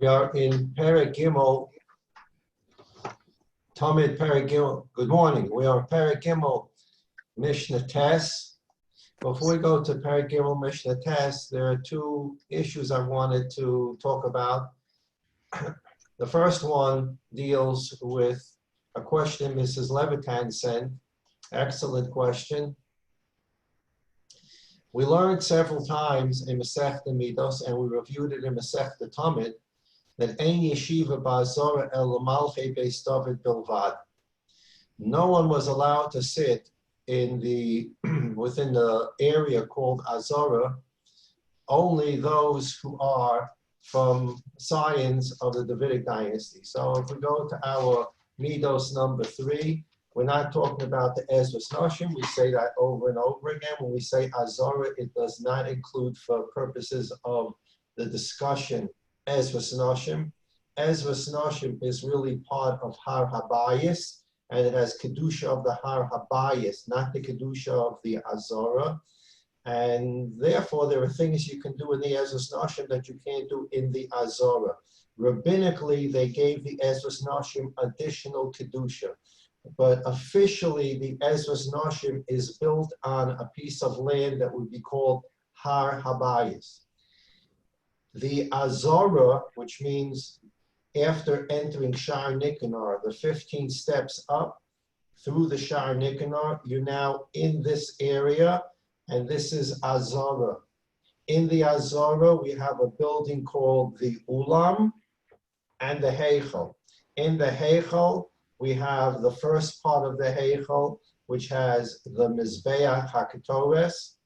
We are in Perek Gimel, Tamid Perek Gimel. Good morning. We are in Perek Gimel, Mishnah Tes. Before we go to Perek Gimel, Mishnah Tes, there are two issues I wanted to talk about. The first one deals with a question Mrs. Levitan sent. Excellent question. We learned several times in Maseches Midos, and we reviewed it in Maseches Tamid, that ein yeshiva ba'azora el malchei beis David bilvad. No one was allowed to sit in the within the area called Azora, only those who are from scions of the Davidic dynasty. So if we go to our Midos number 3, we're not talking about the Ezras Noshim. We say that over and over again. When we say Azora, it does not include, for purposes of the discussion, Ezras Noshim. Ezras Noshim is really part of Har Habayis, and it has Kedusha of the Har Habayis, not the Kedusha of the Azora. And therefore, there are things you can do in the Ezras Noshim that you can't do in the Azora. Rabbinically, they gave the Ezras Noshim additional Kedusha. But officially, the Ezras Noshim is built on a piece of land that would be called Har Habayis. The Azora, which means after entering Sha'ar Nikanor, the 15 steps up through the Sha'ar Nikanor, you're now in this area, and this is Azora. In the Azora, we have a building called the Ulam and the Heichel. In the Heichel, we have the first part of the Heichel, which has the Mizbeach HaKetoves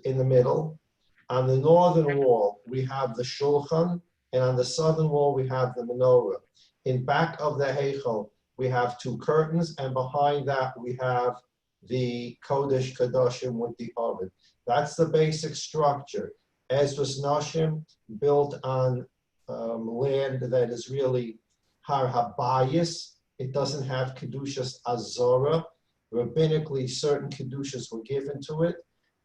in the middle. On the northern wall, we have the Shulchan, and on the southern wall, we have the Menorah. In back of the Heichel, we have 2 curtains, and behind that, we have the Kodesh Kadoshim with the oven. That's the basic structure. Ezras Noshim, built on land that is really Har Habayis. It doesn't have Kedushas Azora. Rabbinically, certain Kedushas were given to it.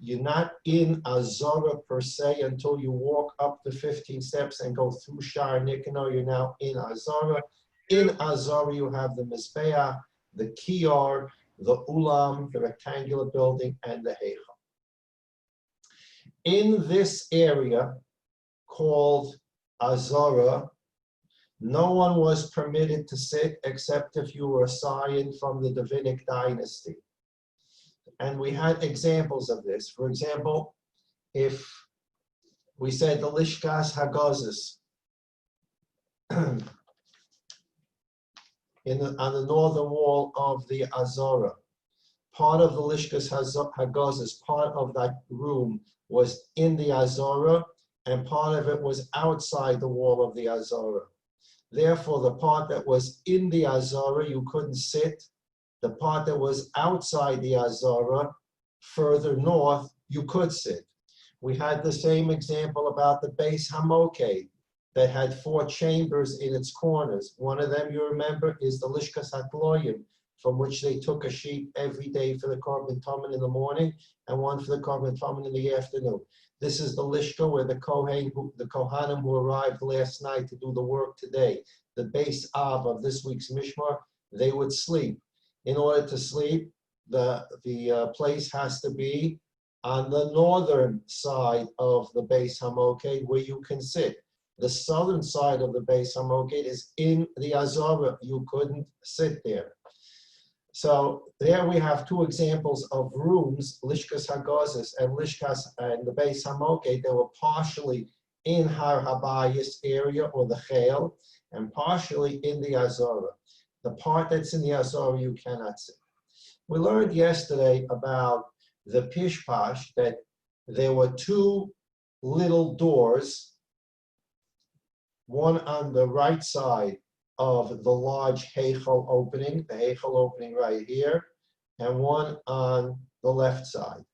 You're not in Azora per se until you walk up the 15 steps and go through Sha'ar Nikanor. You're now in Azora. In Azora, you have the Mizbeach, the Kiyar, the Ulam, the rectangular building, and the Heichel. In this area called Azora, no one was permitted to sit except if you were a scion from the Davidic dynasty. And we had examples of this. For example, if we said the Lishkas Hagazis on the northern wall of the Azora, part of the Lishkas Hagazis, part of that room was in the Azora, and part of it was outside the wall of the Azora. Therefore, the part that was in the Azora, you couldn't sit. The part that was outside the Azora, further north, you could sit. We had the same example about the Beis Hamoked that had 4 chambers in its corners. One of them, you remember, is the Lishkas HaTloyim, from which they took a sheet every day for the Korban Tamid in the morning and one for the Korban Tamid in the afternoon. This is the Lishka where the Kohanim who arrived last night to do the work today, the Beis Av of this week's Mishmar, they would sleep. In order to sleep, the place has to be on the northern side of the Beis Hamoked where you can sit. The southern side of the Beis Hamoked is in the Azora. You couldn't sit there. So there we have 2 examples of rooms, Lishkas Hagazis and Lishkas and the Beis Hamoked, that were partially in Har Habayis area or the Chel, and partially in the Azora. The part that's in the Azora you cannot see. We learned yesterday about the Pishpash, that there were 2 little doors, one on the right side of the large Heichel opening, the Heichel opening right here, and one on the left side.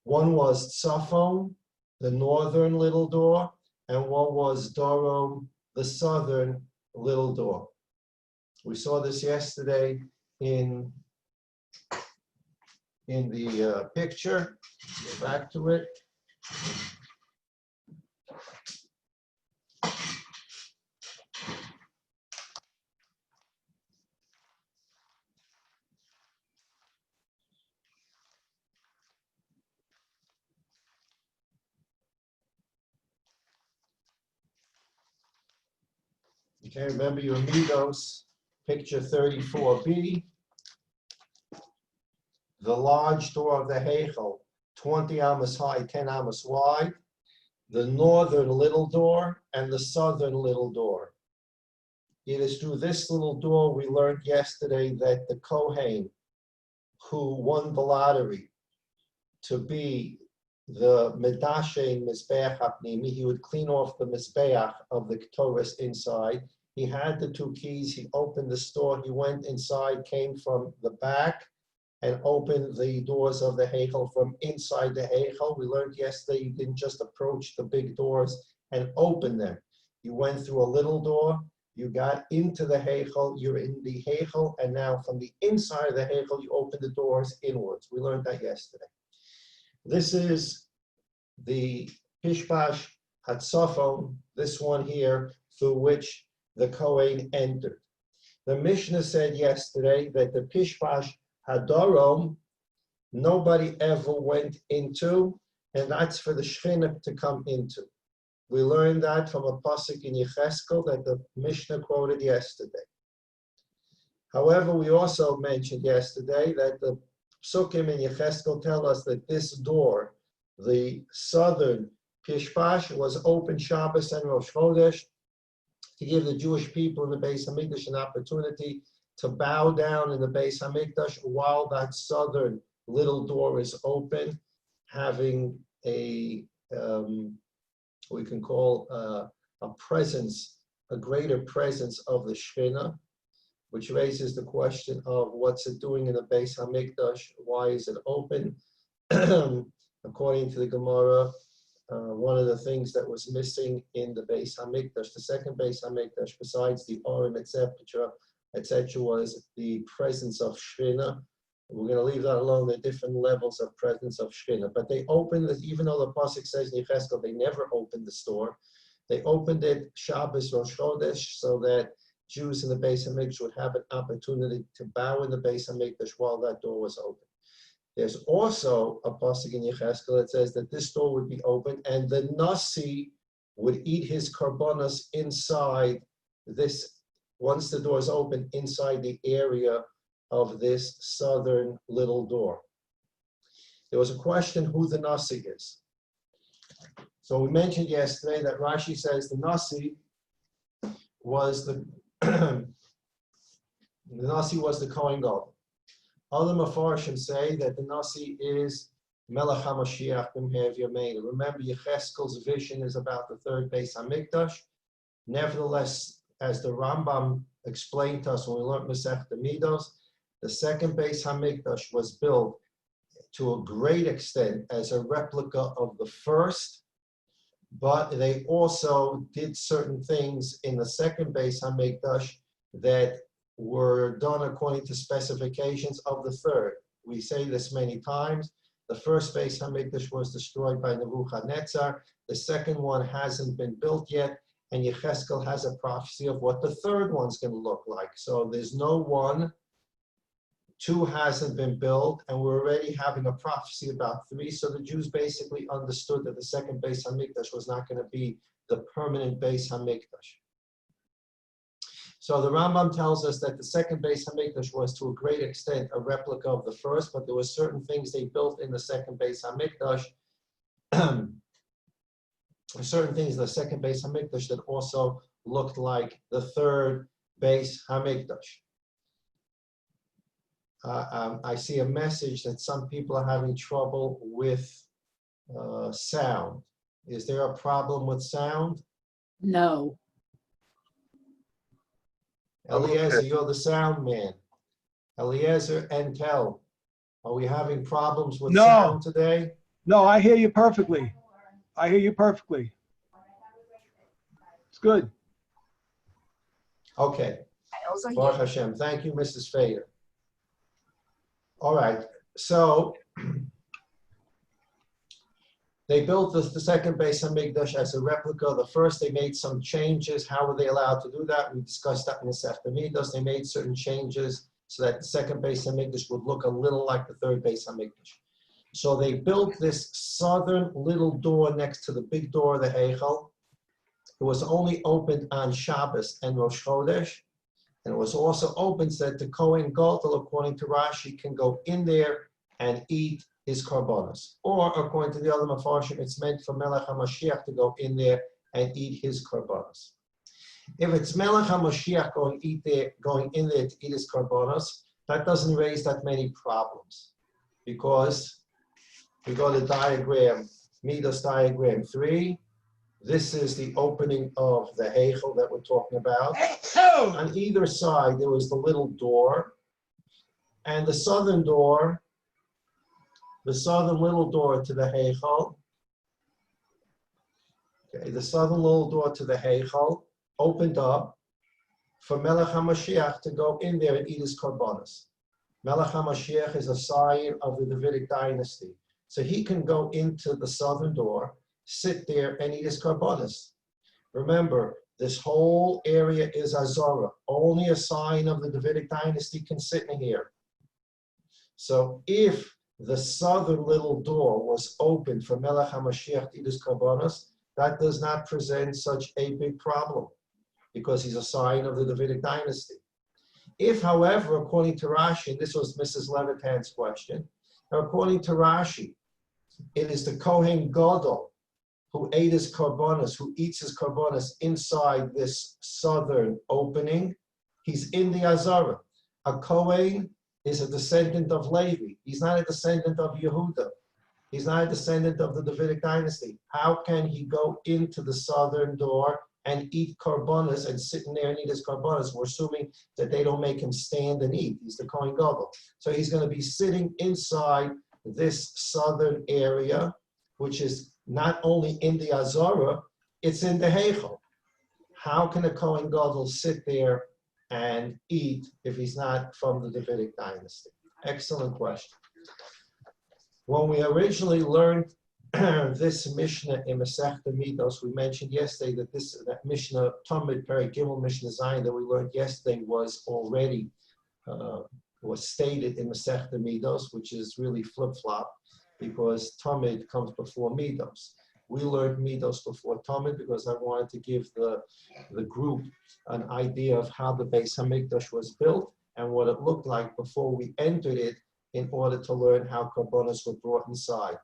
One was Tzafon, the northern little door, and one was Dorom, the southern little door. We saw this yesterday in the picture. Go back to it. Okay, remember your Midos, picture 34b. The large door of the Heichel, 20 amos high, 10 amos wide. The northern little door and the southern little door. It is through this little door we learned yesterday that the Kohen who won the lottery to be the Medashe Mizbeach Hapnimi, he would clean off the Mizbeach of the Torah inside. He had the two keys, he opened the store, he went inside, came from the back, and opened the doors of the Heichel from inside the Heichel. We learned yesterday you didn't just approach the big doors and open them. You went through a little door, you got into the Heichel, you're in the Heichel, and now from the inside of the Heichel, you open the doors inwards. We learned that yesterday. This is the Pishpash Hatzafon, this one here, through which the Kohen entered. The Mishnah said yesterday that the Pishpash Hadorom, nobody ever went into, and that's for the Shekhinah to come into. We learned that from a pasuk in Yecheskel that the Mishnah quoted yesterday. However, we also mentioned yesterday that the psukim in Yecheskel tell us that this door, the southern Pishpash, was open Shabbos and Rosh Chodesh to give the Jewish people in the Beis Hamikdash an opportunity to bow down in the Beis Hamikdash while that southern little door is open, having a we can call a presence, a greater presence of the Shekhinah, which raises the question of what's it doing in the Beis Hamikdash? Why is it open? According to the Gemara, one of the things that was missing in the Beis Hamikdash, the second Beis Hamikdash, besides the Orim, etc., was the presence of Shekhinah. We're going to leave that alone, the different levels of presence of Shekhinah. But they opened it, even though the pasuk says in Yecheskel, they never opened the store. They opened it Shabbos Rosh Chodesh so that Jews in the Beis Hamikdash would have an opportunity to bow in the Beis Hamikdash while that door was open. There's also a pasuk in Yecheskel that says that this door would be open and the Nasi would eat his karbonos inside this, once the door is open, inside the area of this southern little door. There was a question who the Nasi is. So we mentioned yesterday that Rashi says the Nasi was the Nasi was the Kohen Gadol. Other Mefarshim say that the Nasi is Melech HaMashiach B'mhev Yameinu. Remember, Yecheskel's vision is about the third Beis Hamikdash. Nevertheless, as the Rambam explained to us when we learned Maseches Midos, the second Beis Hamikdash was built to a great extent as a replica of the first, but they also did certain things in the second Beis Hamikdash that were done according to specifications of the third. We say this many times. The first Beis Hamikdash was destroyed by Nebuchadnezzar. The second one hasn't been built yet, and Yecheskel has a prophecy of what the third one's going to look like. So there's no one. Two hasn't been built, and we're already having a prophecy about three. So the Jews basically understood that the second Beis Hamikdash was not going to be the permanent Beis Hamikdash. So the Rambam tells us that the second Beis Hamikdash was to a great extent a replica of the first, but there were certain things they built in the second Beis Hamikdash, certain things in the second Beis Hamikdash that also looked like the third Beis Hamikdash. I see a message that some people are having trouble with sound. Is there a problem with sound? No. Eliezer, you're the sound man. Eliezer and Tel, are we having problems with sound today? No, I hear you perfectly. I hear you perfectly. It's good. Okay. Baruch Hashem. Thank you, Mrs. Fader. All right. So they built the second Beis Hamikdash as a replica of the first. They made some changes. How were they allowed to do that? We discussed that in the Maseches Midos. They made certain changes so that the second Beis Hamikdash would look a little like the third Beis Hamikdash. So they built this southern little door next to the big door of the Heichel, It was only opened on Shabbos and Rosh Chodesh. And it was also open so that the Kohen Gadol, according to Rashi, can go in there and eat his karbonos. Or according to the other Mefarshim, it's meant for Melech HaMashiach to go in there and eat his karbonos. If it's Melech HaMashiach going in there to eat his karbonos, that doesn't raise that many problems. Because we go to diagram, Midas diagram 3. This is the opening of the Heichel that we're talking about. On either side, there was the little door. And the southern door, the southern little door to the Heichel. Okay, the southern little door to the Heichel opened up for Melech HaMashiach to go in there and eat his karbonos. Melech HaMashiach is a sign of the Davidic dynasty. So he can go into the southern door, sit there and eat his karbonos. Remember, this whole area is Azorah. Only a sign of the Davidic dynasty can sit in here. So if the southern little door was open for Melech HaMashiach to eat his karbonos, that does not present such a big problem because he's a sign of the Davidic dynasty. If, however, according to Rashi, and this was Mrs. Levitan's question, according to Rashi, it is the Kohen Gadol who ate his karbonos, who eats his karbonos inside this southern opening. He's in the Azara. A Kohen is a descendant of Levi. He's not a descendant of Yehuda. He's not a descendant of the Davidic dynasty. How can he go into the southern door and eat karbonos and sit in there and eat his karbonos? We're assuming that they don't make him stand and eat. He's the Kohen Gadol. So he's going to be sitting inside this southern area, which is not only in the Azara, it's in the Heichel. How can a Kohen Gadol sit there and eat if he's not from the Davidic dynasty? Excellent question. When we originally learned this Mishnah in Maseches Midos, we mentioned yesterday that that Mishnah, Tamid, Perek Gimel, Mishnah Zayin that we learned yesterday was already was stated in Maseches Midos, which is really flip-flop because Tamid comes before Midos. We learned Midos before Tamid because I wanted to give the group an idea of how the Beis HaMikdash was built and what it looked like before we entered it in order to learn how karbonos were brought inside.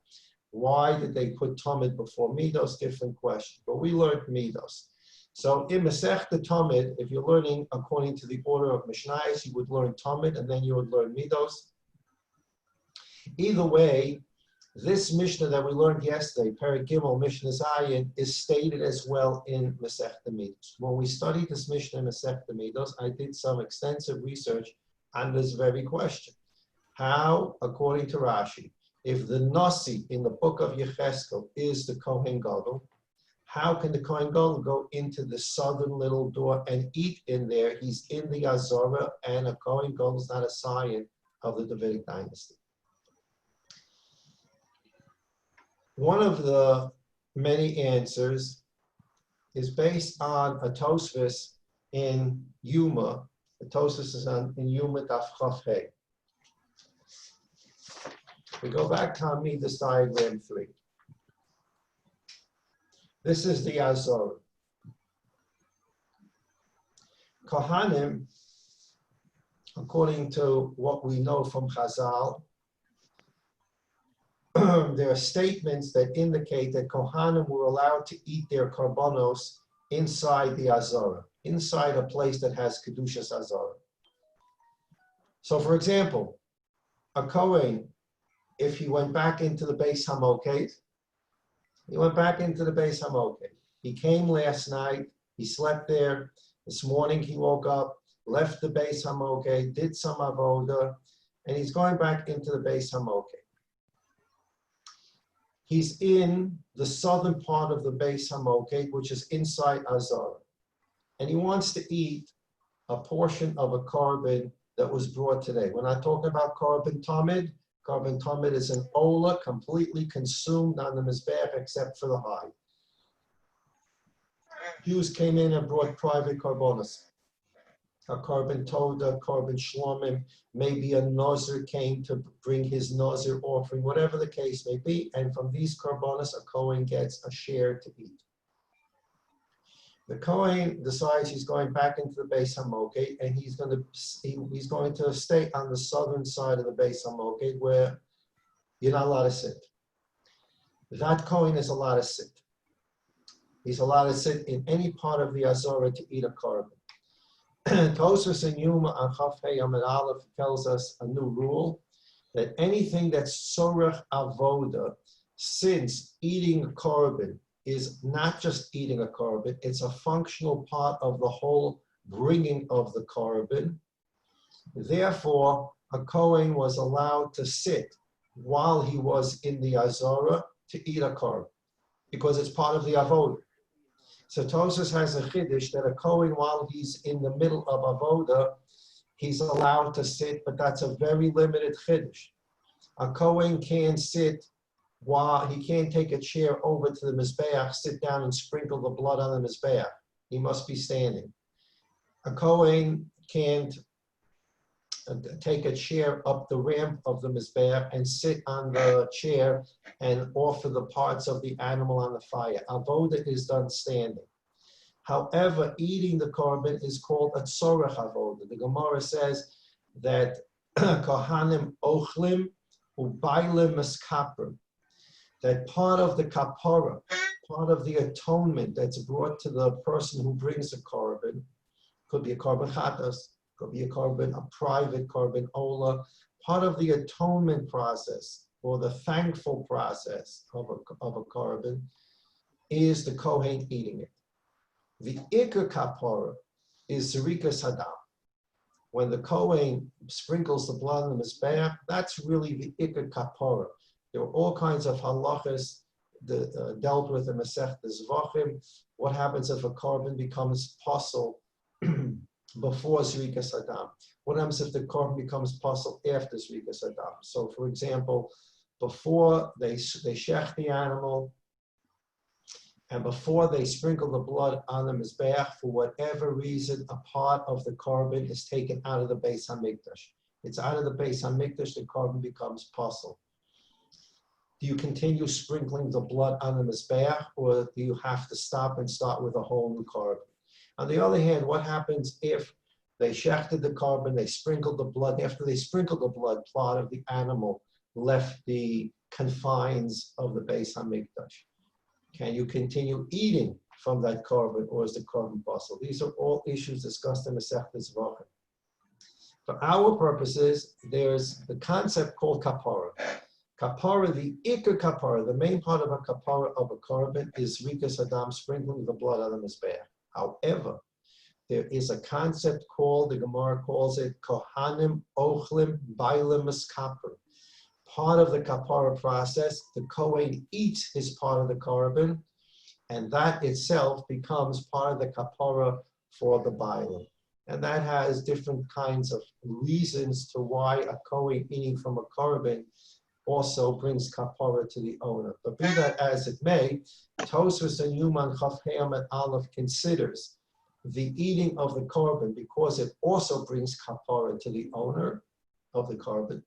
Why did they put Tamid before Midos? Different question. But we learned Midos. So in Masech the Tamid, if you're learning according to the order of Mishnayos, you would learn Tamid and then you would learn Midos. Either way, this Mishnah that we learned yesterday, Perek Gimel, Mishnah Zayin, is stated as well in Masech the Midos. When we studied this Mishnah in Masech the Midos, I did some extensive research on this very question. How, according to Rashi, if the Nasi in the book of Yecheskel is the Kohen Gadol, how can the Kohen Gadol go into the southern little door and eat in there? He's in the Azara, and a Kohen Gadol is not a sign of the Davidic dynasty. One of the many answers is based on a Tosfos in Yuma. The Tosfos is in Yuma Daf Chaf Hey. We go back to Midas diagram 3. This is the Azor. Kohanim, according to what we know from Chazal, there are statements that indicate that Kohanim were allowed to eat their karbonos inside the Azora, inside a place that has Kedushas Azora. So for example, a Kohen, if he went back into the Beis HaMoked, he came last night, he slept there, this morning he woke up, left the Beis HaMoked, did some avoda, and he's going back into the Beis HaMoked. He's in the southern part of the Beis HaMoked, which is inside Azara, and he wants to eat a portion of a korban that was brought today. We're not talking about korban Tamid. Korban Tamid is an ola, completely consumed on the Mizbeach except for the hide. Jews came in and brought private karbonos. A korban toda, korban shlomim, maybe a nazir came to bring his nazir offering, whatever the case may be, and from these karbonos a Kohen gets a share to eat. The Kohen decides he's going back into the Beis Hamoked, and he's going to stay on the southern side of the Beis Hamoked where you're not allowed to sit. That Kohen is allowed to sit. He's allowed to sit in any part of the Azorah to eat a korban. Tosfos and Yuma on Chaf Hey Amud Aleph tells us a new rule that anything that's Sorech Avoda, since eating a korban is not just eating a korban, it's a functional part of the whole bringing of the korban. Therefore, a Kohen was allowed to sit while he was in the Azorah to eat a korban because it's part of the Avodah. So Tosfos has a chiddush that a Kohen, while he's in the middle of avoda, he's allowed to sit, but that's a very limited chiddush. A Kohen can't sit while he can't take a chair over to the mizbeach, sit down and sprinkle the blood on the mizbeach. He must be standing. A Kohen can't take a chair up the ramp of the mizbeach and sit on the chair and offer the parts of the animal on the fire. Avoda is done standing. However, eating the korban is called a tzorech avoda. The Gemara says that kohanim ochlim ubaylim miskaprim, that part of the kapara, part of the atonement that's brought to the person who brings a korban, could be a korban chatas, could be a private korban ola, part of the atonement process or the thankful process of a korban is the kohen eating it. The ikar kapara is zerikas hadam. When the kohen sprinkles the blood on the mizbeach, that's really the ikar kapara. There are all kinds of halachas dealt with in Maseches Zvachim. What happens if a korban becomes possible before zerikas hadam? What happens if the korban becomes possible after zerikas hadam? So, for example, before they shech the animal, and before they sprinkle the blood on the mizbeach, for whatever reason, a part of the korban is taken out of the Beis Hamikdash. It's out of the Beis Hamikdash, the korban becomes possible. Do you continue sprinkling the blood on the mizbeach, or do you have to stop and start with a whole new korban? On the other hand, what happens if they shechted the korban, they sprinkled the blood, after they sprinkled the blood, part of the animal left the confines of the Beis Hamikdash? Can you continue eating from that korban, or is the korban possible? These are all issues discussed in Maseches Zvachim. For our purposes, there's the concept called kapara. Kapara, the ikar kapara, the main part of a kapara of a korban is rikas hadam, sprinkling the blood on the mizbeach. However, there is a concept called, the Gemara calls it kohanim ochlim bailim miskaprim. Part of the kapara process, the kohen eats his part of the korban, and that itself becomes part of the kapara for the bailim. And that has different kinds of reasons to why a kohen eating from a korban also brings kapara to the owner. But be that as it may, Tosfos and Yuman Chaf Hey Amud Aleph considers the eating of the korban, because it also brings kapara to the owner of the korban.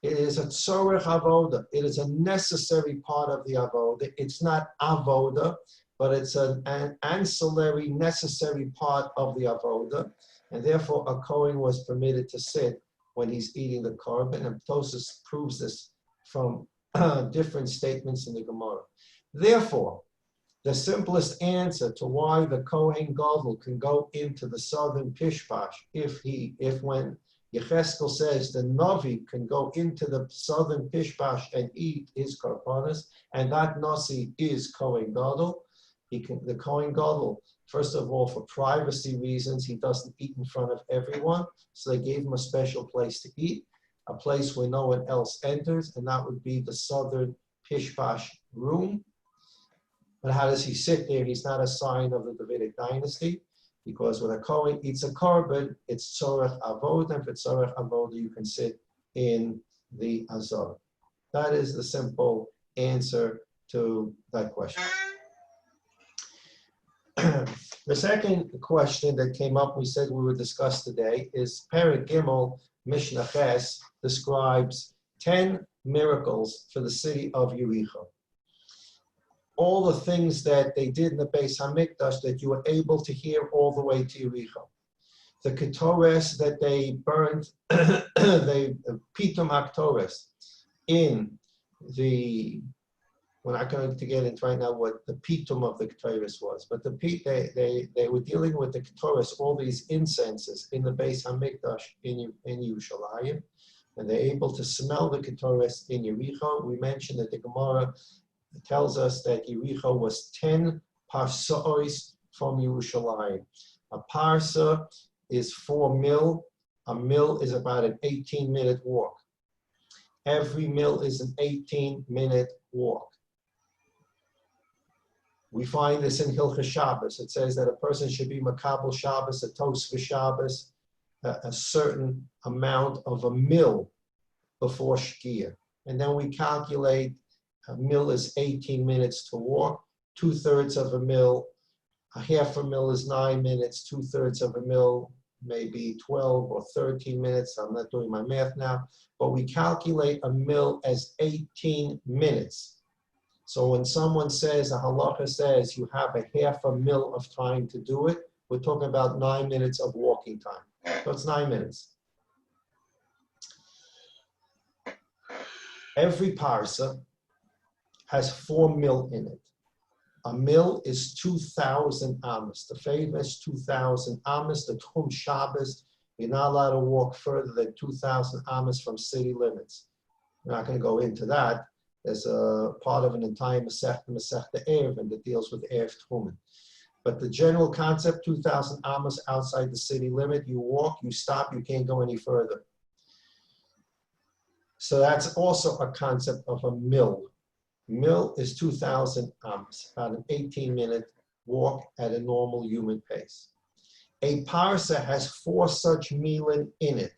It is a tzorech avoda. It is a necessary part of the avoda. It's not avoda, but it's an ancillary, necessary part of the avoda. And therefore, a kohen was permitted to sit when he's eating the korban. And Tosfos proves this from different statements in the Gemara. Therefore, the simplest answer to why the Kohen Gadol can go into the southern Pishpash, if when Yecheskel says the Navi can go into the southern Pishpash and eat his karpanas, and that Nasi is Kohen Gadol, the Kohen Gadol, first of all, for privacy reasons, he doesn't eat in front of everyone, so they gave him a special place to eat, a place where no one else enters, and that would be the southern Pishpash room. But how does he sit there? He's not a sign of the Davidic dynasty, because when a Kohen eats a korban, it's tzorech avoda, and for tzorech avoda, you can sit in the azor. That is the simple answer to that question. The second question that came up, we said we would discuss today, is Perek Gimel Mishnah Ches describes 10 miracles for the city of Yericho. all the things that they did in the Beis Hamikdash that you were able to hear all the way to Yericho. The ketores that they burned, they pitum haktores in the. We're not going to get into right now what the pitum of the ketores was, but they were dealing with the ketores, all these incenses in the Beis Hamikdash in Yerushalayim, and they're able to smell the ketores in Yericho. We mentioned that the Gemara tells us that Yericho was 10 parsaos from Yerushalayim. A parsa is 4 mil. A mil is about an 18-minute walk. Every mil is an 18-minute walk. We find this in Hilchos Shabbos. It says that a person should be makabel Shabbos, a tos for Shabbos, a certain amount of a mil before Shkia. And then we calculate a mil is 18 minutes to walk, 2/3 of a mil, a half a mil is 9 minutes, 2/3 of a mil maybe 12 or 13 minutes. I'm not doing my math now, but we calculate a mil as 18 minutes. So when someone says, a halacha says you have a half a mil of time to do it, we're talking about 9 minutes of walking time. So it's 9 minutes. Every parsa has 4 mil in it. A mil is 2,000 amos. The famous 2,000 amos, the Tchum Shabbos, you're not allowed to walk further than 2,000 amos from city limits. We're not going to go into that. There's a part of an entire Masechta Erevin that deals with Erev Tchumen. But the general concept, 2,000 amos outside the city limit, you walk, you stop, you can't go any further. So that's also a concept of a mil. Mil is 2,000 amos, about an 18-minute walk at a normal human pace. A parsa has 4 such milin in it,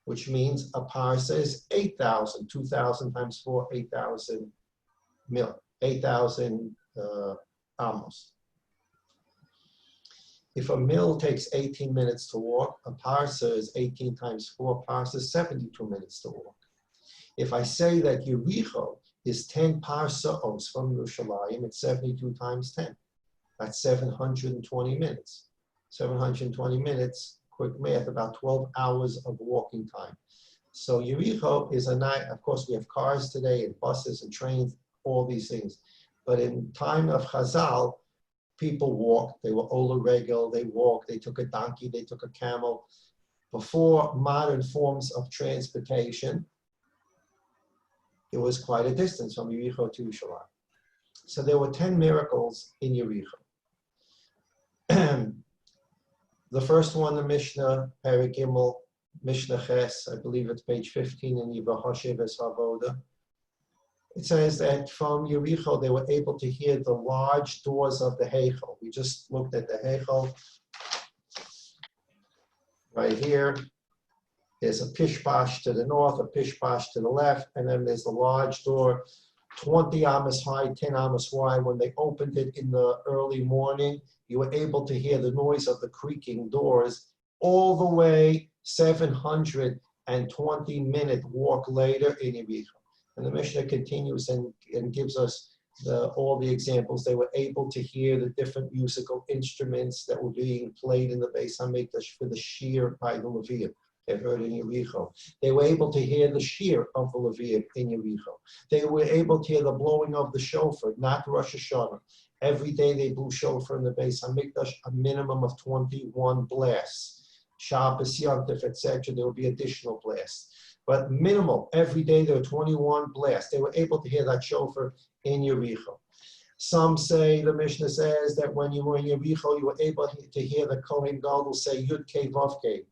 which means a parsa is 8,000. 2,000 times 4, 8,000 mil, 8,000 amos. If a mil takes 18 minutes to walk, a parsa is 18 times 4 parsa, 72 minutes to walk. If I say that Yericho is 10 parsaos from Yerushalayim, it's 72 times 10. That's 720 minutes. 720 minutes, quick math, about 12 hours of walking time. So Yericho is a night, of course we have cars today and buses and trains, all these things. But in time of Chazal, people walked, they were ola regel, they walked, they took a donkey, they took a camel. Before modern forms of transportation, it was quite a distance from Yericho to Yerushalayim. So there were 10 miracles in Yericho. The first one, the Mishnah, Perek Gimel, Mishnah Ches, I believe it's page 15 in Yivahashev Havoda. It says that from Yericho, they were able to hear the large doors of the Heichel. We just looked at the Heichel. Right here, there's a pishpash to the north, a pishpash to the left, and then there's the large door, 20 amos high, 10 amos wide. When they opened it in the early morning, you were able to hear the noise of the creaking doors all the way 720-minute walk later in Yericho. And the Mishnah continues and gives us all the examples. They were able to hear the different musical instruments that were being played in the Beis Hamikdash for the shir by the Leviim. They heard in Yericho. They were able to hear the shir of the Leviim in Yericho. They were able to hear the blowing of the shofar, not Rosh Hashanah. Every day they blew shofar in the Beis Hamikdash, a minimum of 21 blasts. Shabbos, Yom Tov, etc. There will be additional blasts. But minimal, every day there were 21 blasts. They were able to hear that shofar in Yericho. Some say, the Mishnah says, that when you were in Yericho, you were able to hear the Kohen Gadol say Yud Kei Vav Kei.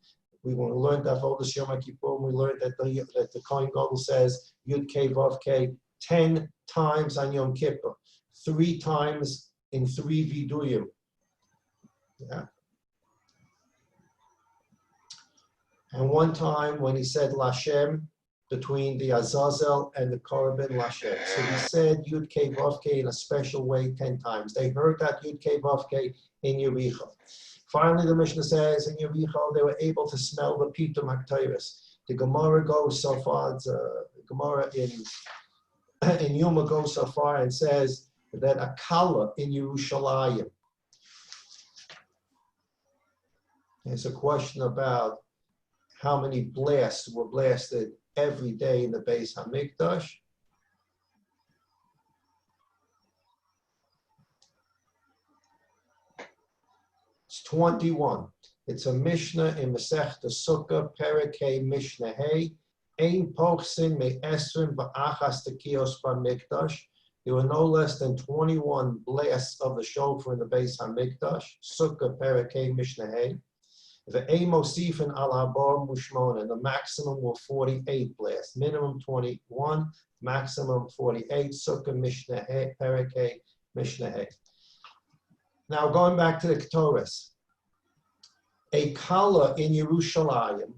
We learned that Avodas Yom Kippur, we learned that the Kohen Gadol says Yud Kei Vav Kei 10 times on Yom Kippur, 3 times in 3 viduyim. Yeah. And one time when he said Lashem, between the Azazel and the Korban Lashem. So he said Yud Kei Vav Kei in a special way 10 times. They heard that Yud Kei Vav Kei in Yericho. Finally, the Mishnah says in Yericho, they were able to smell the Pitum HaKtayris. The Gemara goes so far, the Gemara in Yuma goes so far and says that a kala in Yerushalayim. There's a question about how many blasts were blasted every day in the Beis Hamikdash. It's 21. It's a Mishnah in Maseches Sukkah, Perek Mishnah Hey. Ein pochsin me esrin ba'achas tekios ba'mikdash. There were no less than 21 blasts of the shofar in the Beis Hamikdash. Sukkah Perek Mishnah Hey. Ve'ei mosifin al habar mushmona. The maximum were 48 blasts. Minimum 21, maximum 48. Sukkah Mishnah Hey, Perek Mishnah Hey. Now going back to the Ketores. A kala in Yerushalayim.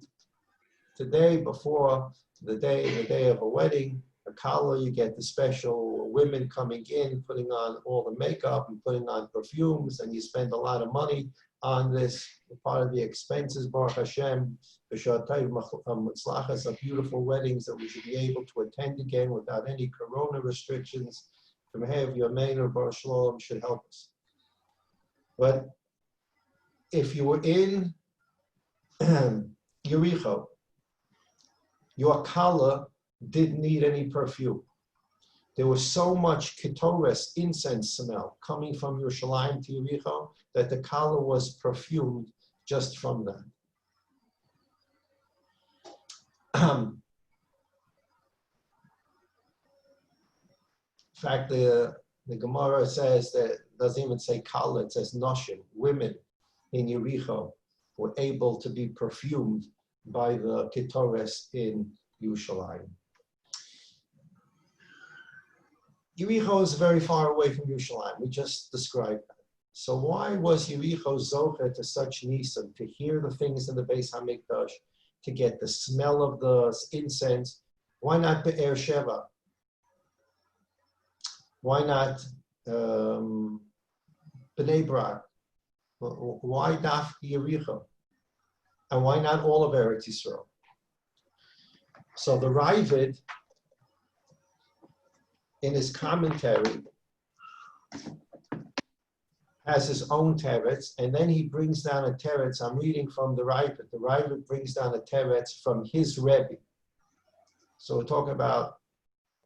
Today, before the day of a wedding, a kala, you get the special women coming in, putting on all the makeup and putting on perfumes, and you spend a lot of money on this. Part of the expenses, Baruch Hashem, of beautiful weddings that we should be able to attend again without any corona restrictions. From here, Yameinu Baruch Shalom should help us. But if you were in Yericho, your kala didn't need any perfume. There was so much ketores, incense smell, coming from Yerushalayim to Yericho that the kala was perfumed just from that. In fact, the Gemara says that it doesn't even say kala, it says noshim, women in Yericho were able to be perfumed by the ketores in Yerushalayim. Yericho is very far away from Yerushalayim. We just described that. So why was Yericho zocher to such nisim, to hear the things in the Beis Hamikdash, to get the smell of the incense? Why not Be'er Sheva? Why not Bnei Brak? Why Daf Yericho? And why not all of Eretz Yisrael? So the Ravid, in his commentary, has his own teretz, and then he brings down a teretz. I'm reading from the Ravid. The Ravid brings down a teretz from his Rebbe. So we're talking about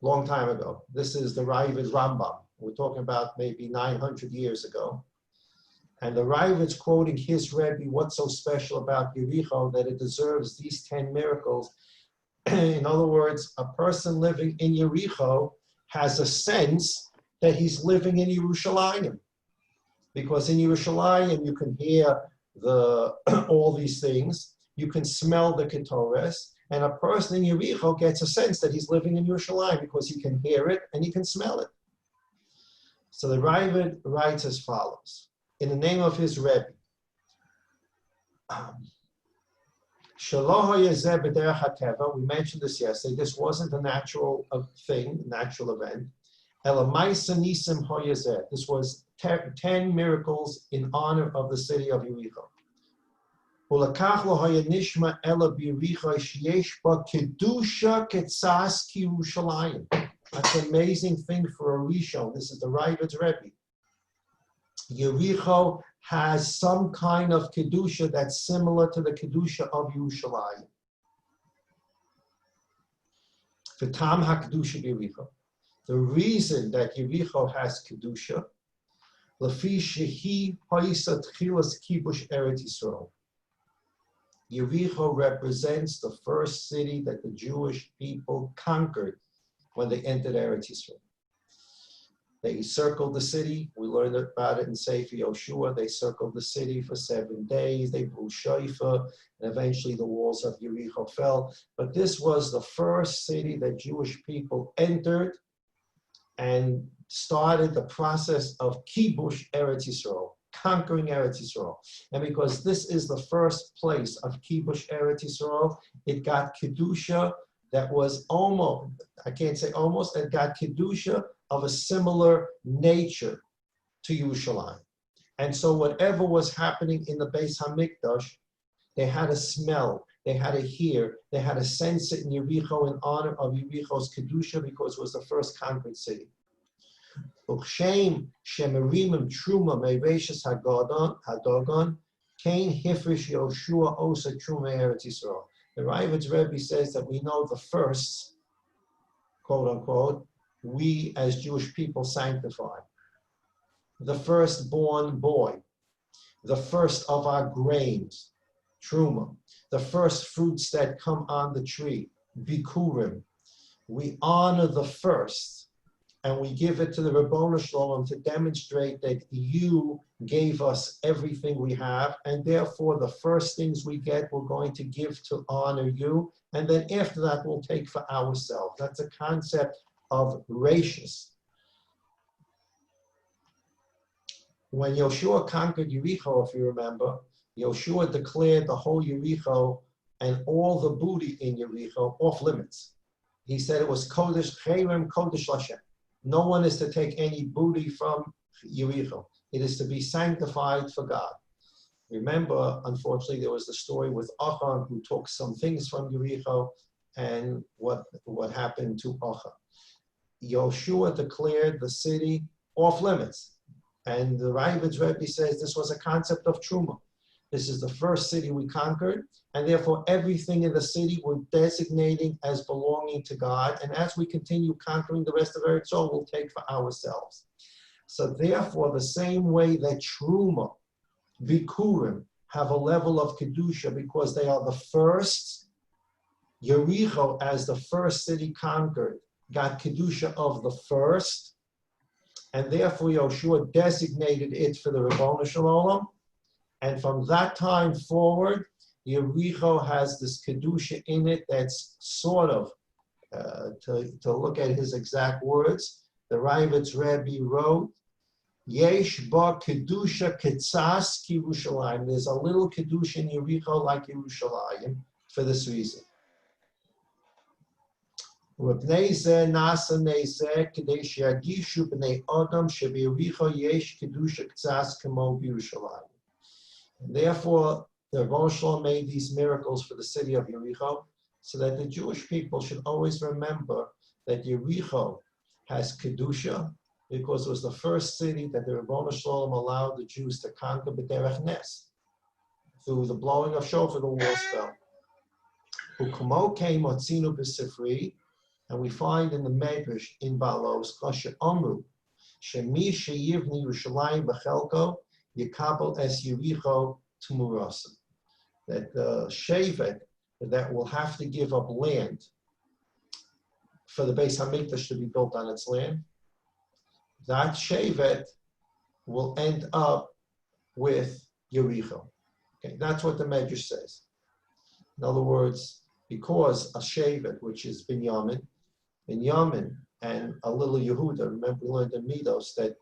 a long time ago. This is the Ravid Rambam. We're talking about maybe 900 years ago. And the Ravid's quoting his Rebbe, what's so special about Yericho that it deserves these 10 miracles. In other words, a person living in Yericho has a sense that he's living in Yerushalayim. Because in Yerushalayim, you can hear all these things, you can smell the ketores, and a person in Yericho gets a sense that he's living in Yerushalayim because he can hear it and he can smell it. So the Ravid writes as follows, in the name of his Rebbe, we mentioned this yesterday, this wasn't a natural thing, natural event. This was 10 miracles in honor of the city of Yericho. That's an amazing thing for a Rishon. This is the Ravid's Rebbe. Yericho has some kind of kedusha that's similar to the kedusha of Yerushalayim. V'tam hakedusha Yericho. The reason that Yericho has kedusha, lefi shehi ha'isa tchilas kibush Eretz Yisrael. Yericho represents the first city that the Jewish people conquered when they entered Eretz Yisrael. They circled the city. We learned about it in Sefer Yoshua. They circled the city for 7 days. They blew shofar, and eventually the walls of Yericho fell. But this was the first city that Jewish people entered and started the process of kibush Eretz Yisrael, conquering Eretz Yisrael. And because this is the first place of kibush Eretz Yisrael, it got kedusha that was almost, I can't say almost, it got kedusha of a similar nature to Yerushalayim. And so whatever was happening in the Beis Hamikdash, they had a smell, they had a hear, they had a sense it in Yericho in honor of Yericho's kedusha because it was the first conquered city. Ukshem shemerimim truma meireshus hadogon kain hifrish Yoshua osa truma eretz Yisrael. The Ravid's Rebbe says that we know the first, quote unquote, we as Jewish people sanctify. The firstborn boy, the first of our grains, truma, the first fruits that come on the tree, bikurim. We honor the first, and we give it to the Ribono Shalom to demonstrate that you gave us everything we have, and therefore the first things we get, we're going to give to honor you, and then after that, we'll take for ourselves. That's a concept of ratius. When Yoshua conquered Yericho, if you remember, Yoshua declared the whole Yericho and all the booty in Yericho off limits. He said it was Kodesh, Cherem Kodesh Lashem. No one is to take any booty from Yericho. It is to be sanctified for God. Remember, unfortunately, there was the story with Achan who took some things from Yericho and what happened to Achan. Yoshua declared the city off limits. And the Ravid's Rebbe says this was a concept of Truma. This is the first city we conquered, and therefore everything in the city we're designating as belonging to God. And as we continue conquering the rest of Eretz Yisrael, we'll take for ourselves. So therefore, the same way that Truma, Bikurim, have a level of Kedusha because they are the first, Yericho, as the first city conquered, got Kedusha of the first, and therefore Yoshua designated it for the Ribono Shalom. And from that time forward, Yericho has this Kedusha in it that's sort of, to look at his exact words, the Ravid's Rebbe wrote, Yesh ba Kedusha Ketzas Yerushalayim. There's a little Kedusha in Yericho like Yerushalayim for this reason. Mipnei zeh nasa nezeh kedei sheyagishu b'nei Adam sheb'Yericho yesh kedusha k'tzas k'mo b'Yerushalayim. And therefore, the Ribono Shalom made these miracles for the city of Yericho, so that the Jewish people should always remember that Yericho has kedusha because it was the first city that the Ribono Shalom allowed the Jews to conquer b'derech nes, through the blowing of shofar, the walls fell. U'kamo came otzinu b'sifri. And we find in the Medrash in Balos, Kasher Amru, Shemi Sheyivni Yerushalayim B'Chelko, Yekabel Es Yericho Tumurasa. That the Shevet that will have to give up land for the Beis Hamikdash to be built on its land, that Shevet will end up with Yericho. Okay, that's what the Medrash says. In other words, because a Shevet, which is Binyamin, and a little Yehuda. Remember, we learned in Midos that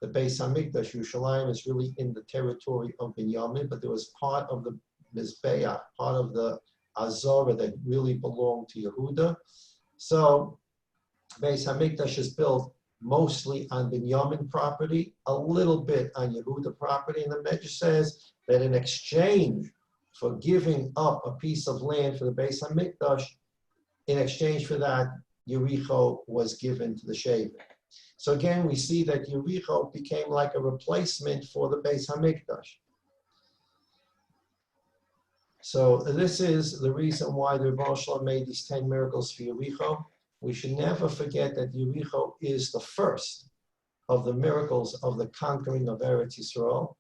the Beis Hamikdash, Yerushalayim, is really in the territory of Binyamin, but there was part of the Mizbeach, part of the Azorah that really belonged to Yehuda. So, Beis Hamikdash is built mostly on Binyamin property, a little bit on Yehuda property, and the Medrash says that in exchange for giving up a piece of land for the Beis Hamikdash, in exchange for that, Yericho was given to the Shevet. So again, we see that Yericho became like a replacement for the Beis Hamikdash. So this is the reason why the Ribono Shalom made these 10 miracles for Yericho. We should never forget that Yericho is the first of the miracles of the conquering of Eretz Yisrael.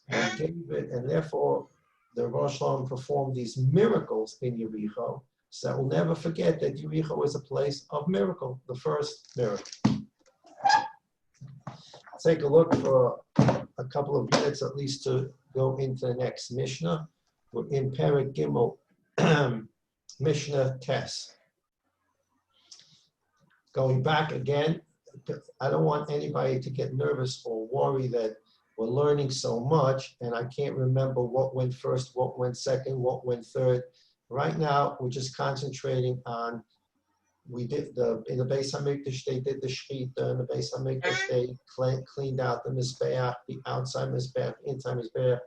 And therefore, the Ribono Shalom performed these miracles in Yericho. So we'll never forget that Yericho is a place of miracle, the first miracle. Let's take a look for a couple of minutes at least to go into the next Mishnah. We're in Perek Gimel, Mishnah Tes. Going back again, I don't want anybody to get nervous or worry that we're learning so much and I can't remember what went first, what went second, what went third. Right now, we're just concentrating on, in the Beis Hamikdash, they did the Shechita, in the Beis Hamikdash, they cleaned out the Mizbeach, the outside Mizbeach, the inside Mizbeach.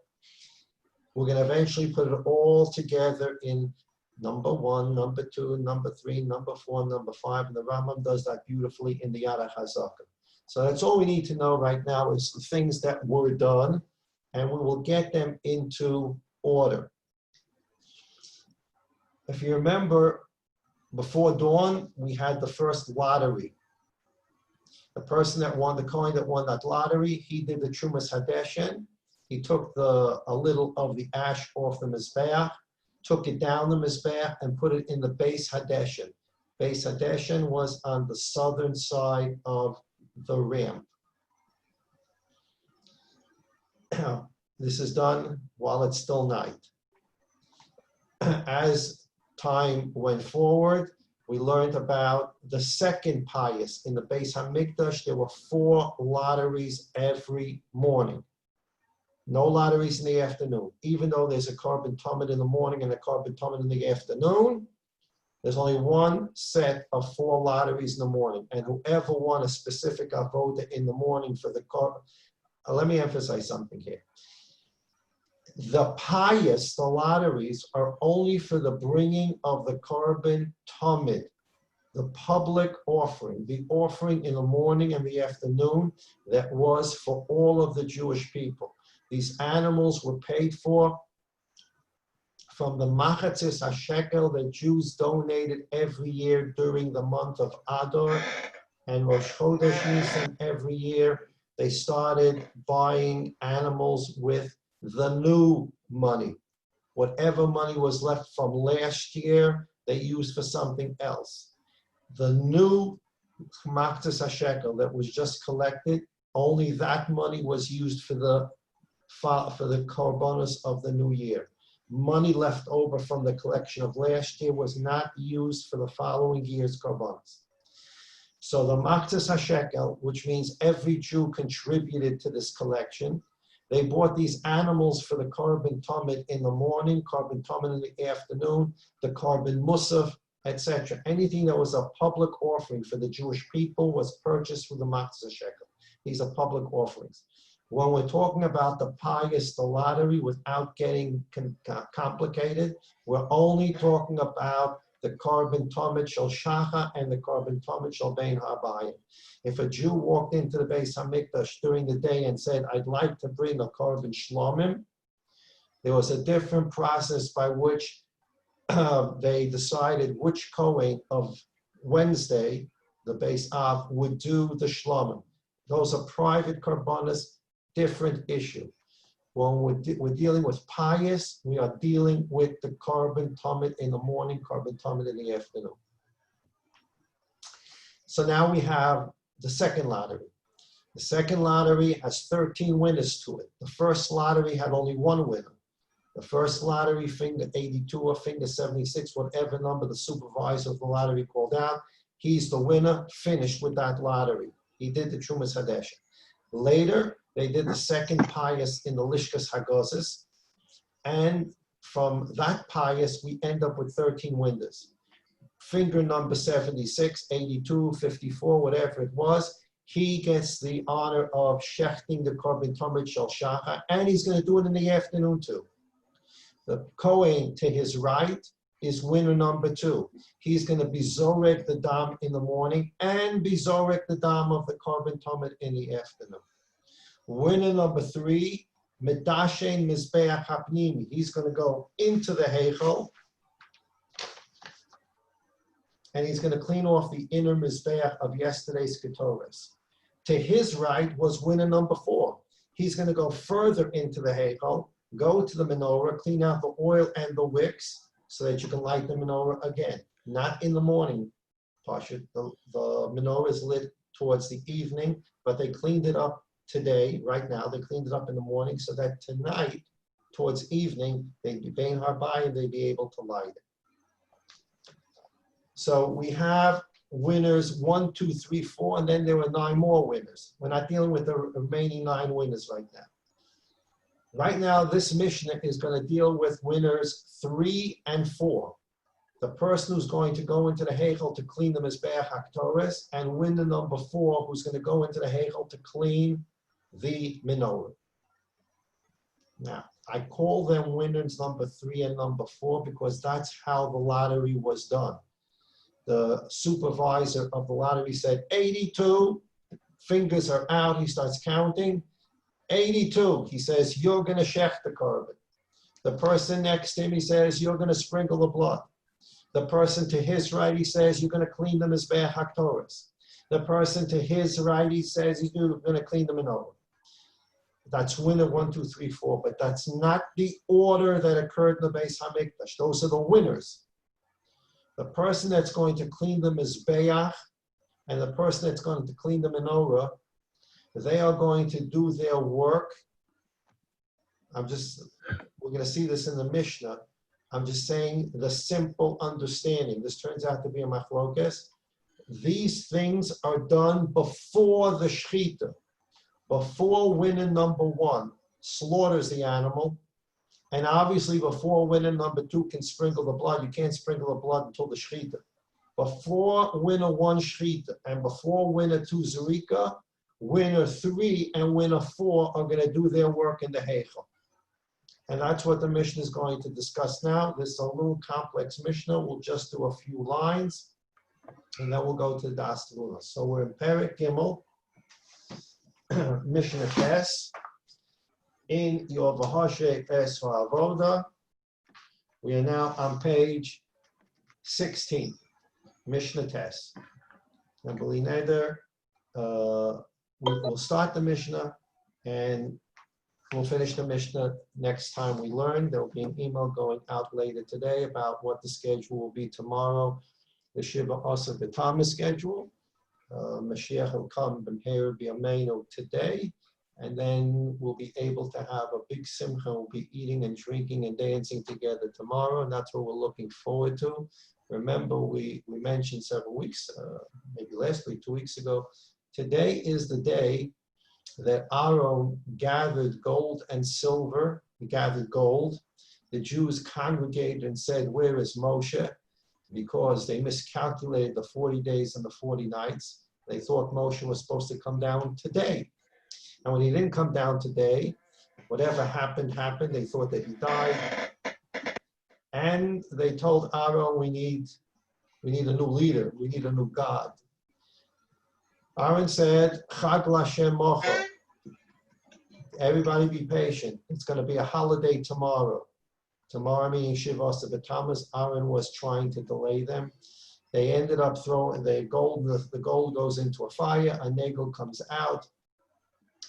We're going to eventually put it all together in number 1, number 2, number 3, number 4, number 5, and the Rambam does that beautifully in the Yad HaChazaka. So that's all we need to know right now is the things that were done, and we will get them into order. If you remember, before dawn, we had the first lottery. The person that won, the coin that won that lottery, he did the Trumas Hadeshen. He took a little of the ash off the Mizbeach, took it down the Mizbeach, and put it in the base Hadeshen. Base Hadeshen was on the southern side of the ramp. This is done while it's still night. As time went forward, we learned about the second pious. In the Beis HaMikdash, there were 4 lotteries every morning. No lotteries in the afternoon. Even though there's a carbon Tamid in the morning and a carbon Tamid in the afternoon, there's only one set of 4 lotteries in the morning. And whoever won a specific avoda in the morning for the carbon, let me emphasize something here. The pious, the lotteries, are only for the bringing of the carbon Tamid, the public offering, the offering in the morning and the afternoon that was for all of the Jewish people. These animals were paid for from the Maseches HaShekel that Jews donated every year during the month of Adar and Rosh Chodesh Nisan every year. They started buying animals with the new money. Whatever money was left from last year, they used for something else. The new Maseches HaShekel that was just collected, only that money was used for the korbanos of the new year. Money left over from the collection of last year was not used for the following year's korbanos. So the Maseches HaShekel, which means every Jew contributed to this collection, they bought these animals for the carbon Tamid in the morning, carbon Tamid in the afternoon, the carbon Musaf, etc. Anything that was a public offering for the Jewish people was purchased with the Maseches HaShekel. These are public offerings. When we're talking about the pious, the lottery, without getting complicated, we're only talking about the carbon Tamid Shel Shacha and the carbon Tamid Shel Bein HaBayim. If a Jew walked into the Beis HaMikdash during the day and said, I'd like to bring a carbon Shlomim, there was a different process by which they decided which Kohen of Wednesday, the Beis Av, would do the Shlomim. Those are private korbanos, different issue. When we're dealing with pious, we are dealing with the carbon Tamid in the morning, carbon Tamid in the afternoon. So now we have the second lottery. The second lottery has 13 winners to it. The first lottery had only 1 winner. The first lottery, finger 82 or finger 76, whatever number the supervisor of the lottery called out, he's the winner, finished with that lottery. He did the Trumas Hadeshen. Later, they did the second pious in the Lishkas Hagozis, and from that pious, we end up with 13 winners. Finger number 76, 82, 54, whatever it was, he gets the honor of shechting the carbon Tamid Shel Shacha, and he's going to do it in the afternoon too. The Kohen to his right is winner number 2. He's going to be Zorek the Dam in the morning and be Zorek the Dam of the carbon Tamid in the afternoon. Winner number 3, Medashen Mizbeach Hapnimi. He's going to go into the Heichel and he's going to clean off the inner Mizbeach of yesterday's Ketores. To his right was winner number 4. He's going to go further into the Heichel, go to the menorah, clean out the oil and the wicks so that you can light the menorah again. Not in the morning, Pasha. The menorah is lit towards the evening, but they cleaned it up today, right now. They cleaned it up in the morning so that tonight, towards evening, they'd be Bein HaBayim and they'd be able to light it. So we have winners 1, 2, 3, 4, and then there were 9 more winners. We're not dealing with the remaining 9 winners right now. Right now, this Mishnah is going to deal with winners 3 and 4. The person who's going to go into the Heichel to clean the Mizbeach HaKtoros, and winner number 4 who's going to go into the Heichel to clean the menorah. Now, I call them winners number 3 and number 4 because that's how the lottery was done. The supervisor of the lottery said 82, fingers are out, he starts counting. 82, he says, you're going to shech the korban. The person next to him, he says, you're going to sprinkle the blood. The person to his right, he says, you're going to clean the mizbeach haktoras. The person to his right, he says, you're going to clean the menorah. That's winner 1, 2, 3, 4, but that's not the order that occurred in the Beis Hamikdash. Those are the winners. The person that's going to clean the mizbeach and the person that's going to clean the menorah, they are going to do their work. We're going to see this in the Mishnah. I'm just saying the simple understanding. This turns out to be a machlokes. These things are done before the shechita, before winner number 1 slaughters the animal, and obviously before winner number 2 can sprinkle the blood. You can't sprinkle the blood until the shechita. Before winner 1 shechita and before winner 2 zerika, winner 3 and winner 4 are going to do their work in the heichal. And that's what the Mishnah is going to discuss now. This is a little complex Mishnah. We'll just do a few lines, and then we'll go to the Das Tevuna. So we're in Perek Gimel, Mishnah Tes, in your Vahashe Es Ha'avoda. We are now on page 16, Mishnah Tes. And B'li Neder, we'll start the Mishnah, and we'll finish the Mishnah next time we learn. There will be an email going out later today about what the schedule will be tomorrow, the Shiva Asa B'Tamid schedule. Mashiach will come B'Meir B'Yameinu today, and then we'll be able to have a big simcha. We'll be eating and drinking and dancing together tomorrow, and that's what we're looking forward to. Remember, we mentioned several weeks, maybe last week, 2 weeks ago, today is the day that Aaron gathered gold and silver. He gathered gold. The Jews congregated and said, where is Moshe? Because they miscalculated the 40 days and the 40 nights. They thought Moshe was supposed to come down today. And when he didn't come down today, whatever happened, happened. They thought that he died. And they told Aaron, we need a new leader. We need a new God. Aaron said, Chag L'Hashem Mocha. Everybody be patient. It's going to be a holiday tomorrow. Tomorrow meaning Shiva Asa B'Tamid. Aaron was trying to delay them. They ended up throwing the gold goes into a fire. A negel comes out.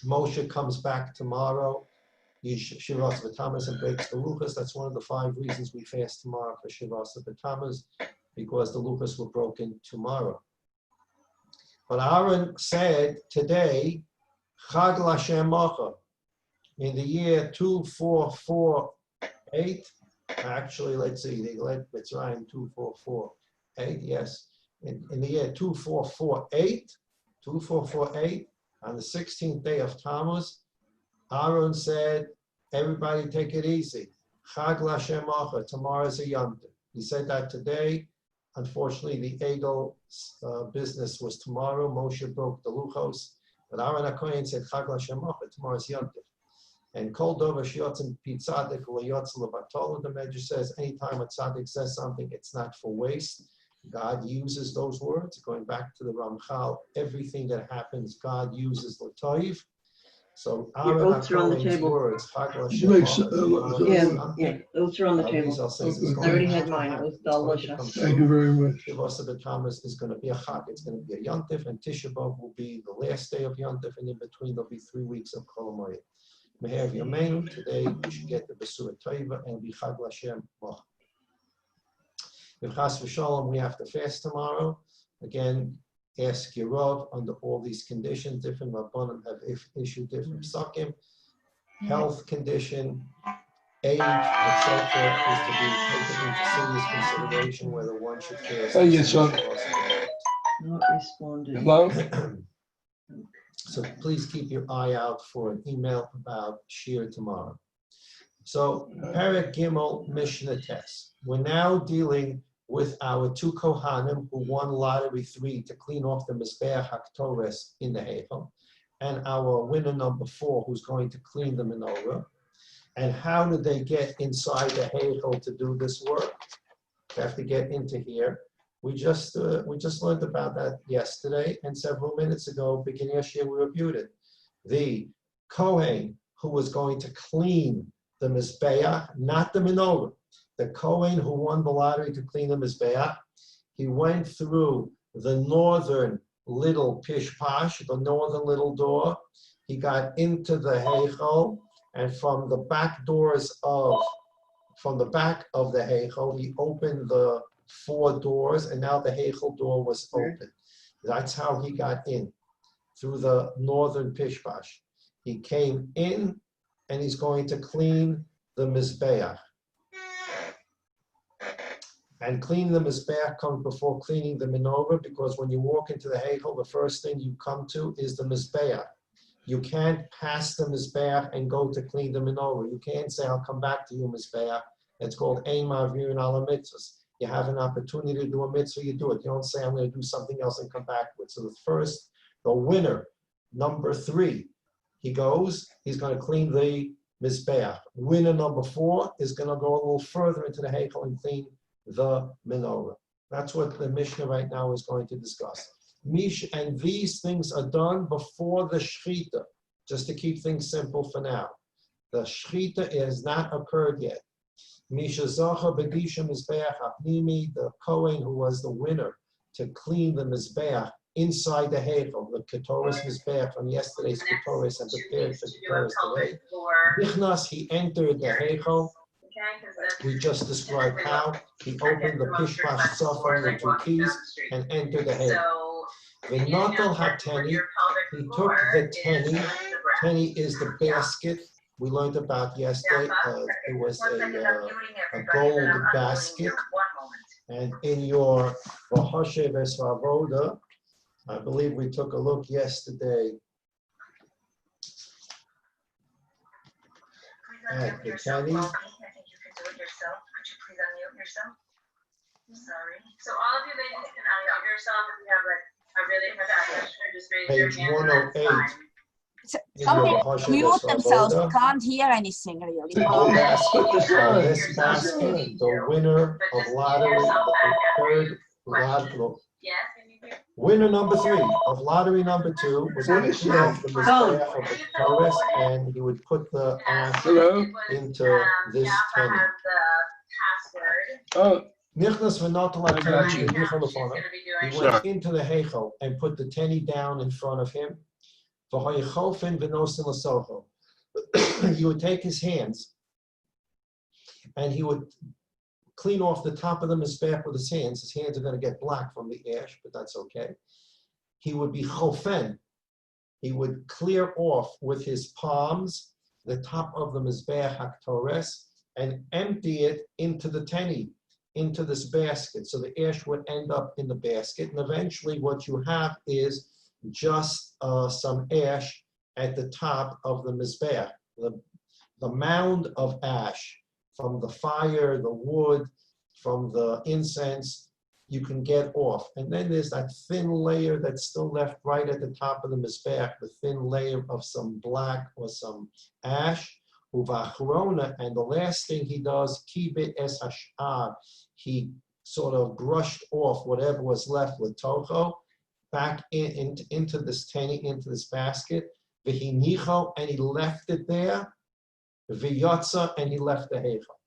Moshe comes back tomorrow. Shiva Asa B'Tamid and breaks the luchos. That's one of the 5 reasons we fast tomorrow for Shiva Asa B'Tamid, because the luchos were broken tomorrow. But Aaron said today, Chag L'Hashem Mocha, in the year 2448, actually, let's see, they let Mitzrayim 2448, yes. In the year 2448, on the 16th day of Tammuz, Aaron said, everybody take it easy. Chag L'Hashem Mocha, tomorrow's a Yom Tov. He said that today. Unfortunately, the Egel business was tomorrow. Moshe broke the luchos. But Aaron HaKohen said, Chag L'Hashem Mocha, tomorrow's Yom Tov. And Kol Dover Shiotzim Pi Tzadik L'Yotz L'Batol, the Medrash says, anytime a tzaddik says something, it's not for waste. God uses those words. Going back to the Ramchal, everything that happens, God uses l'toiv. So Your oats are on the table. Words, Yeah, oats are on the table. I already had mine. It was delicious. Thank you very much. Shiva Asa B'Tamid is going to be a chag. It's going to be a yontif, and Tisha B'Av will be the last day of yontif, and in between there'll be 3 weeks of Kol Hamoed. Meher Yameinu, today we should get the Besura Toiva and be Chag L'Hashem Mocha. If Chas v'Shalom, we have to fast tomorrow. Again, ask your Rav under all these conditions. Different Rabbanim have issued different psakim. Health condition, age, etc., is to be taken into serious consideration whether one should fast. Hey, yes, son. Not responded. Hello? So please keep your eye out for an email about Shir tomorrow. So, Perek Gimel Mishnah Tes. We're now dealing with our 2 Kohanim who won lottery 3 to clean off the Mizbeach HaKtores in the Heichal, and our winner number 4 who's going to clean the menorah. And how did they get inside the Heichal to do this work? They have to get into here. We just learned about that yesterday, and several minutes ago, beginning of year, we reviewed it. The Kohen who was going to clean the Mizbeach, not the menorah. The Kohen who won the lottery to clean the Mizbeach, he went through the northern little pishpash, the northern little door. He got into the Heichel, and from the back of the Heichel, he opened the 4 doors, and now the Heichel door was open. That's how he got in, through the northern pishpash. He came in, and he's going to clean the Mizbeach. And cleaning the Mizbeach comes before cleaning the menorah, because when you walk into the Heichel, the first thing you come to is the Mizbeach. You can't pass the Mizbeach and go to clean the menorah. You can't say, I'll come back to you, Mizbeach. It's called Ein Ma'avirin Ala Mitzvahs. You have an opportunity to do a mitzvah, you do it. You don't say, I'm going to do something else and come back to it. So the winner, number 3, he goes, he's going to clean the Mizbeach. Winner number 4 is going to go a little further into the Heichel and clean the menorah. That's what the Mishnah right now is going to discuss. And these things are done before the Shechita, just to keep things simple for now. The Shechita has not occurred yet. Misha Zocha B'Disha Mizbeach Apnimi, the Kohen who was the winner to clean the Mizbeach inside the Heichel, the Ketoris Mizbeach from yesterday's Ketoris and prepared for Ketoris today. Nichnas, he entered the Heichel. We just described how he opened the Pishpash Sofar, the 2 keys, and entered the Heichel. V'notel HaTeni, he took the Teni. Teni is the basket we learned about yesterday. It was a gold basket. And in your V'hoshev Esvavoda, I believe we took a look yesterday at the Teni. Sorry. So all of you ladies can unmute yourself if you have like a really question or just raise Page your hand. 108. Some people mute themselves, can't hear anything really. This basket, the winner of lottery, the third lottery. Winner number 3 of lottery number 2 was going to clean off the Mizbeach of the Torah, and he would put the ash into this penny. Oh, Nichnas v'notel HaTeni b'Heichel lefonav. He went into the Heichel and put the Teni down in front of him. V'hoyechofen v'nosin l'socho. He would take his hands and he would clean off the top of the Mizbeach with his hands. His hands are going to get black from the ash, but that's okay. He would be chofen. He would clear off with his palms the top of the Mizbeach HaKtores and empty it into the Teni, into this basket. So the ash would end up in the basket. And eventually what you have is just some ash at the top of the Mizbeach. The mound of ash from the fire, the wood, from the incense, you can get off. And then there's that thin layer that's still left right at the top of the Mizbeach, the thin layer of some black or some ash. Uvachrona, and the last thing he does, kibit es hashar, he sort of brushed off whatever was left with toho, back into this teni, into this basket, v'hinicho, and he left it there, v'yotza, and he left the heichel.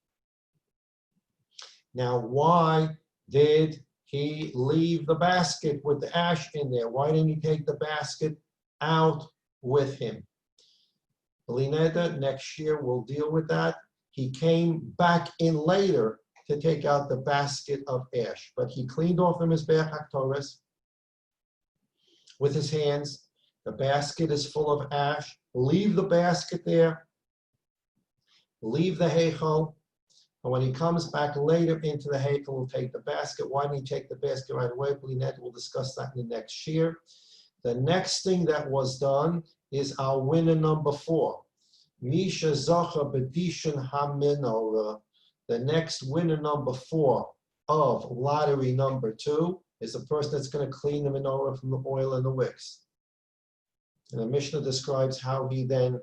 Now, why did he leave the basket with the ash in there? Why didn't he take the basket out with him? Lineda, next year we'll deal with that. He came back in later to take out the basket of ash, but he cleaned off the Mizbeach HaKtores with his hands. The basket is full of ash. Leave the basket there. Leave the heichel. And when he comes back later into the heichel, he'll take the basket. Why didn't he take the basket right away? Lineda, we'll discuss that in the next year. The next thing that was done is our winner number 4. Misha Zocha B'Dishan HaMenorah. The next winner number 4 of lottery number 2 is the person that's going to clean the menorah from the oil and the wicks. And the Mishnah describes how he then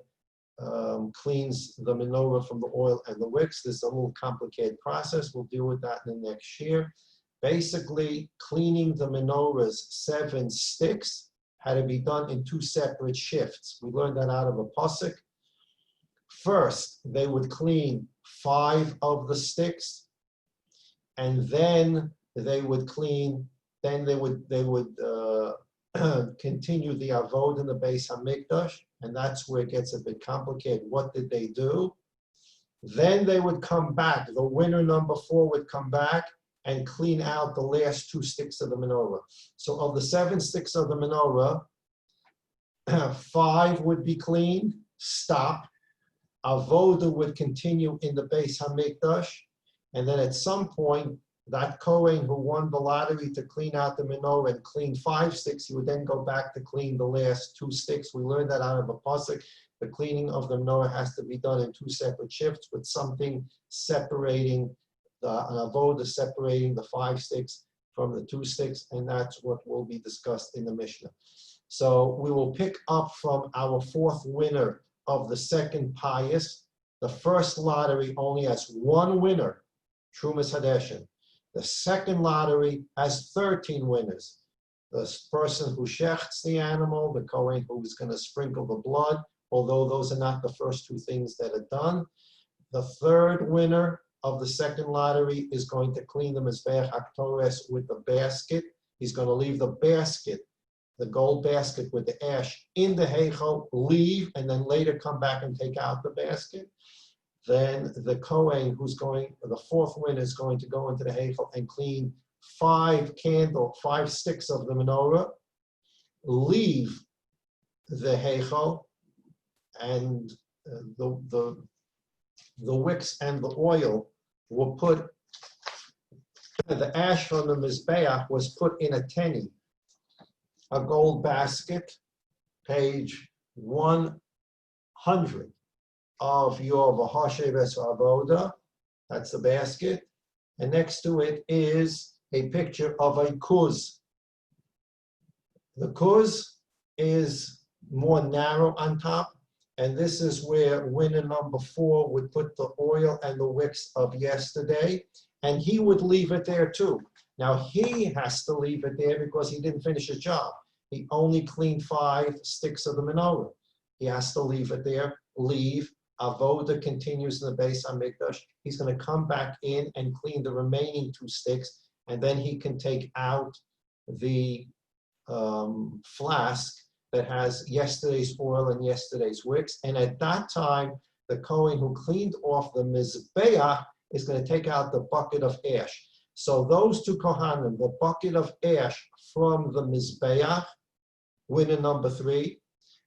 cleans the menorah from the oil and the wicks. This is a little complicated process. We'll deal with that in the next year. Basically, cleaning the menorah's 7 sticks had to be done in 2 separate shifts. We learned that out of a pasuk. First, they would clean 5 of the sticks, and then they would clean. Then they would continue the avod in the Beis Hamikdash, and that's where it gets a bit complicated. What did they do? Then they would come back. The winner number 4 would come back and clean out the last 2 sticks of the menorah. So of the 7 sticks of the menorah, 5 would be cleaned, stop. Avoda would continue in the Beis Hamikdash, and then at some point, that Kohen who won the lottery to clean out the menorah and clean 5 sticks, he would then go back to clean the last 2 sticks. We learned that out of a pasuk. The cleaning of the menorah has to be done in 2 separate shifts with something separating an avoda separating the 5 sticks from the 2 sticks, and that's what will be discussed in the Mishnah. So we will pick up from our 4th winner of the 2nd pious. The first lottery only has 1 winner, Trumas Hadeshin. The 2nd lottery has 13 winners. The person who shechts the animal, the Kohen who is going to sprinkle the blood, although those are not the first 2 things that are done. The 3rd winner of the 2nd lottery is going to clean the Mizbeach HaKtores with the basket. He's going to leave the basket, the gold basket with the ash in the heichal, leave, and then later come back and take out the basket. Then the Kohen the 4th winner is going to go into the heichal and clean 5 sticks of the menorah, leave the heichal, and the wicks and the oil were put, the ash from the Mizbeach was put in a teni, a gold basket, page 100 of your V'hashev es Avoda. That's the basket. And next to it is a picture of a kuz. The kuz is more narrow on top, and this is where winner number 4 would put the oil and the wicks of yesterday, and he would leave it there too. Now he has to leave it there because he didn't finish his job. He only cleaned 5 sticks of the menorah. He has to leave it there, leave. Avoda continues in the Beis Hamikdash. He's going to come back in and clean the remaining 2 sticks, and then he can take out the flask that has yesterday's oil and yesterday's wicks. And at that time, the Kohen who cleaned off the Mizbeach is going to take out the bucket of ash. So those 2 Kohanim, the bucket of ash from the Mizbeach, winner number 3,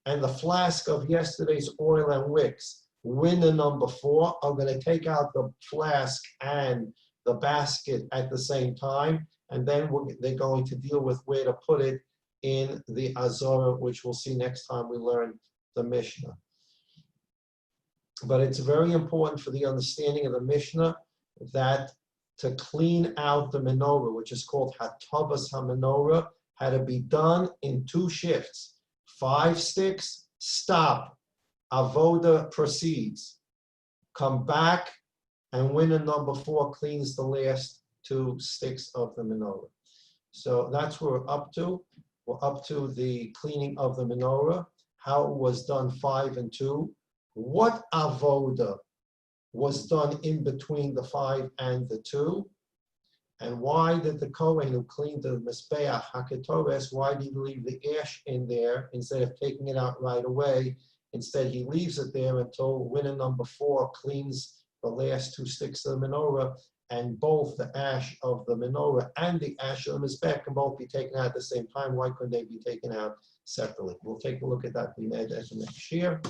and the flask of yesterday's oil and wicks, winner number 4, are going to take out the flask and the basket at the same time, and then they're going to deal with where to put it in the Azorah, which we'll see next time we learn the Mishnah. But it's very important for the understanding of the Mishnah that to clean out the menorah, which is called Hatavas HaMenorah, had to be done in 2 shifts. 5 sticks, stop. Avoda proceeds. Come back, and winner number 4 cleans the last 2 sticks of the menorah. So that's what we're up to. We're up to the cleaning of the menorah, how it was done 5 and 2. What avoda was done in between the 5 and the 2? And why did the Kohen who cleaned the Mizbeach HaKetores, why did he leave the ash in there instead of taking it out right away? Instead, he leaves it there until winner number 4 cleans the last 2 sticks of the menorah, and both the ash of the menorah and the ash of the Mizbeach can both be taken out at the same time. Why couldn't they be taken out separately? We'll take a look at that at the next year.